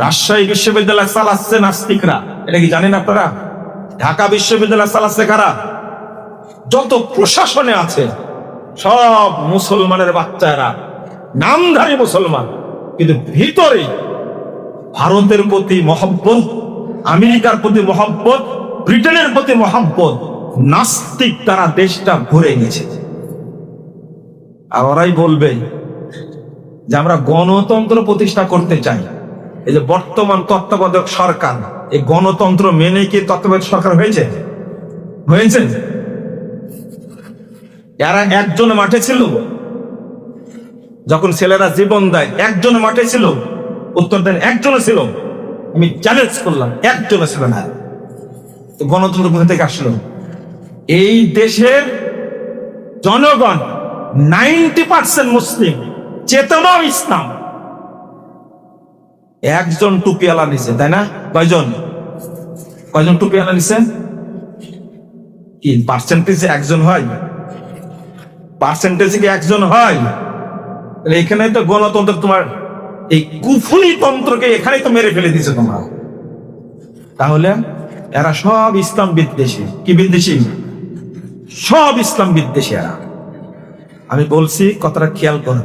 রাজশাহী বিশ্ববিদ্যালয় চালাচ্ছে নাস্তিকরা, এটা কি জানেন আপনারা? ঢাকা বিশ্ববিদ্যালয় চালাচ্ছে কারা? যত প্রশাসনে আছে সব মুসলমানের বাচ্চারা, নামধারী মুসলমান, কিন্তু ভিতরে ভারতের প্রতি মহব্বত, আমেরিকার প্রতি মহব্বত, ব্রিটেনের প্রতি মহব্বত, নাস্তিক তারা দেশটা ভরে নিয়েছে। আর ওরাই বলবে যে আমরা গণতন্ত্র প্রতিষ্ঠা করতে চাই। এই যে বর্তমান তত্ত্বাবধায়ক সরকার, এই গণতন্ত্র মেনে কি তত্ত্বাবধায়ক সরকার হয়েছে? হয়েছে? এরা একজন মাঠে ছিল যখন ছেলেরা জীবন দেয়, একজন মাঠে ছিল, উত্তর দেন একজনও ছিল? আমি চ্যালেঞ্জ করলাম, একজনও ছিল না। তো গণতন্ত্র কোথা থেকে আসলো? এই দেশের জনগণ 90% মুসলিম, চেতনাও ইসলাম। একজন টুপিওয়ালা নিছে, তাই না? কয়জন টুপিওয়ালা নিছে? কি পার্সেন্টেজে একজন হয়? পার্সেন্টেজে কি একজন হয়? এখানে তো গণতন্ত্র, তোমার এই কুফরি তন্ত্রকে এখানেই তো মেরে ফেলে দিছে তোমরা। তাহলে এরা সব ইসলাম বিদ্বেষী। কি বিদ্বেষী? সব ইসলাম বিদ্বেষী এরা। আমি বলছি, কথাটা খেয়াল করো।